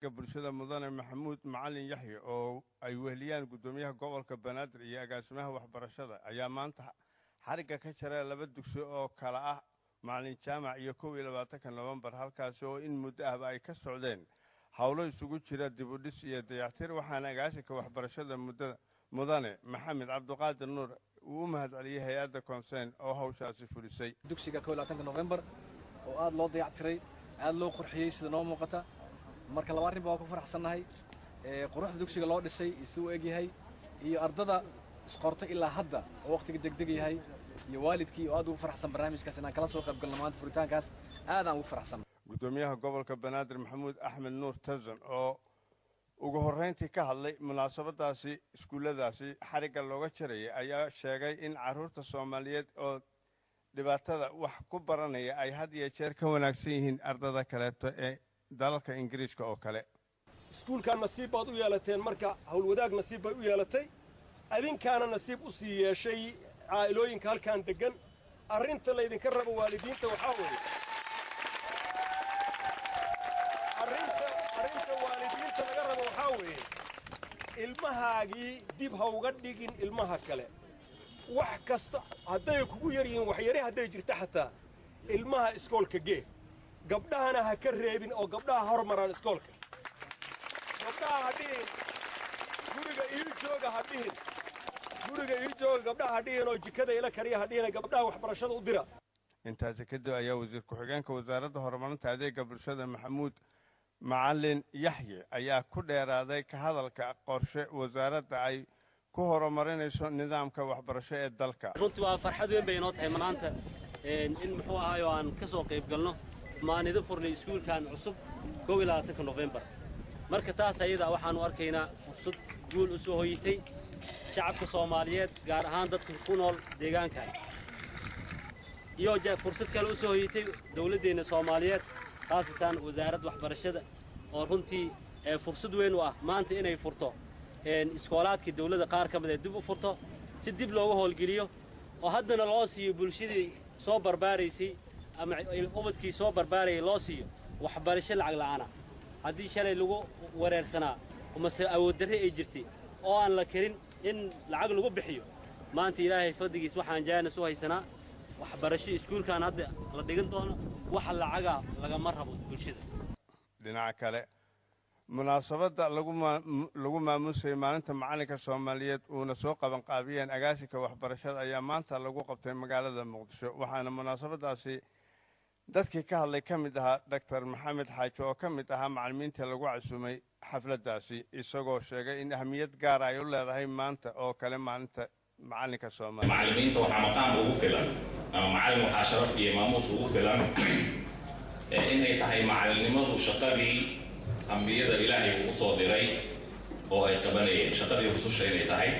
adeega bulshada mudane maxamuud macalin yaxye oo ay weheliyaan gudoomiyaha gobolka banaadir iyo agaasimaha waxbarashada ayaa maanta xariga ka jaray laba dugsi oo kala ah macalin jaamac iyo 21 November halkaas oo in muddo ah ay ka socdeen hawlo isugu jira dib u dhis iyo dayactir waxaana agaasika waxbarashada mudane maxamed cabdiqaadir nuur uu mahadceliyay hay'adda Concern oo hawshaasi fulisay dugsiga 21 November oo aad loo dayactiray aad loo qurxiyay sida noo muuqata marka laba arrin baa ku faraxsanahay quruxda dugsiga loo dhisay isuu eg yahay iyo ardada isqortay ilaa hadda oo waqtiga degdeg yahay iyo waalidkii oo aad ugu faraxsan barnaamijkaas inaan kala soo qayb galno maanta furitaankaas aad aan ugu faraxsan gudoomiyaha gobolka banaadir maxamuud axmed nuur tazan oo ugu horreyntii ka hadlay munaasabadaasi iskuuladaasi xariga looga jaray ayaa sheegay in caruurta Soomaaliyeed oo dhibaatada wax ku baranaya ay had iyo jeer ka wanaagsan yihiin ardada kale ee dalalka Ingiriiska oo kale iskuulka nasiib baad u yeelateen marka hawl wadaag nasiib bay u yeelatay adinkaana nasiib u sii yeeshay caa'ilooyinka halkaan degan arrinta la idinka rabo waalidiinta waxa weeye arrinta waalidiinta laga rabo waxa weeye ilmahaagii dib ha uga dhigin ilmaha kale wax kasta hadday kugu yar yihiin wax yari hadday jirto xataa ilmaha iskoolka gee gabdhahana ha ka reebin oo gabdhaha hormaraan iskoolka gabdhaha hadhihin guriga ii jooga hadhihin gabdhaha hadhihin oo jikada ila kariya hadhihin gabdhaha waxbarashada u dira intaasi kadib ayaa wasiir ku-xigeenka wasaaradda horumarinta adeega bulshada maxamuud macalin yaxye ayaa ku dheeraaday ka hadalka qorshe wasaaradda ay ku horumarinayso nidaamka waxbarasho ee dalka runtii waa farxad weyn bay inoo tahay maanta in muxuu ahaayo aan ka soo qayb galno maanida furnay iskuulkan cusub 21 November marka taas ayada waxaan u arkaynaa fursad guul u soo hoyitay shacabka Soomaaliyeed gaar ahaan dadka ku nool deegaankan iyo fursad kale u soo hoyitay dawladdeena Soomaaliyeed khaasatan wasaaradda waxbarashada oo runtii fursad weyn u ah maanta inay furto iskoolaadka dawladda qaar ka mid ah dib u furto si dib looga howlgeliyo oo haddana loo siiyo bulshadii soo barbaaraysay ama ubadkii soo barbaaray loo siiyo waxbarasho lacag la'aan ah haddii shalay lagu wareersanaa uma awood darre ay jirtay oo aan la karin in lacag lagu bixiyo maanta ilaahay fadligiis waxaan jaanis u haysanaa waxbarasho iskuulkan hadda la dhigan doono waxa lacaga laga marrabo bulshada dhinaca kale munaasabada lagu maamusay maalinta macalinka Soomaaliyeed uuna soo qaban qaabiyeen agaasika waxbarashada ayaa maanta lagu qabtay magaalada Muqdisho waxaana munaasabadaasi dadkii ka hadlay kamid ahaa Dr. Maxamed Xaaji oo kamid ahaa macallimiinta lagu casuumay xafladaasi isagoo sheegay in ahmiyad gaar ah ay u leedahay maanta oo kale maalinta macalinka Soomaaliyeed macallimiinta waxa maqaan ugu filan ama macallin waxa sharaf iyo maamuus ugu filan inay tahay macallinimadu shaqadii ambiyada Ilaahay uu soo diray oo ay qabanayeen shaqadii rususha inay tahay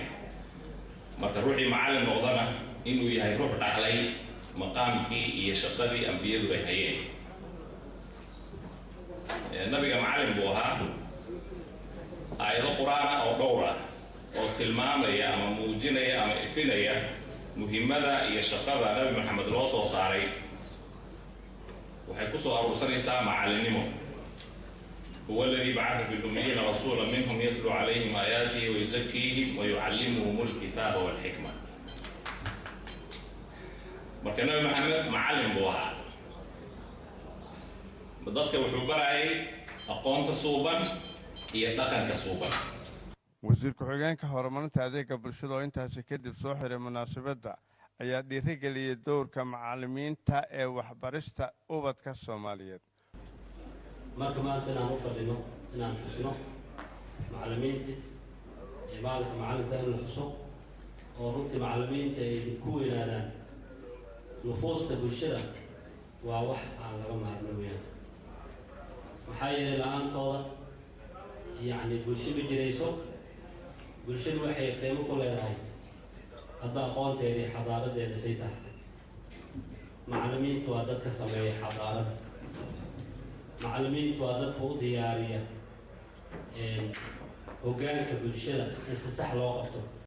marka ruuxii macallin noqdana inuu yahay ruux dhaxlay maqaamkii iyo shaqadii ambiyadu ay hayeen nabiga macallin buu ahaa aayado quraan oo dhowr ah oo tilmaamaya ama muujinaya ama ifinaya muhiimada iyo shaqada nabi maxamed loo soo saaray waxay ku soo aruursanaysaa macallinimo هو الذي بعث في الأميين رسولا منهم يتلو عليهم آياته ويزكيهم ويعلمهم الكتاب والحكمة marka nabi maxamed macallin buu ahaa dadka wuxuu barayay aqoonta suuban iyo dhaqanka suuban wasiir ku-xigeenka horumarinta adeega bulshada oo intaasi kadib soo xiray munaasabadda ayaa dhiirigeliyay doorka macallimiinta ee waxbarista ubadka Soomaaliyeed marka maanta inaan u fadhino inaan xusno macallimiinta maalinka macallinta in la xuso oo runtii macallimiinta ay ku weynaadaan nufuusta bulshada waa wax aan laga maarmin weeyaan maxaa yeelay la'aantooda yacni bulsho ma jirayso bulshadu waxay qiimo ku leedahay hadda aqoonteeda iyo xadaaradeeda say tahay macallimiintu waa dadka sameeya xadaarada macallimiintu waa dadka u diyaariya hoggaanka bulshada in si sax loo qabto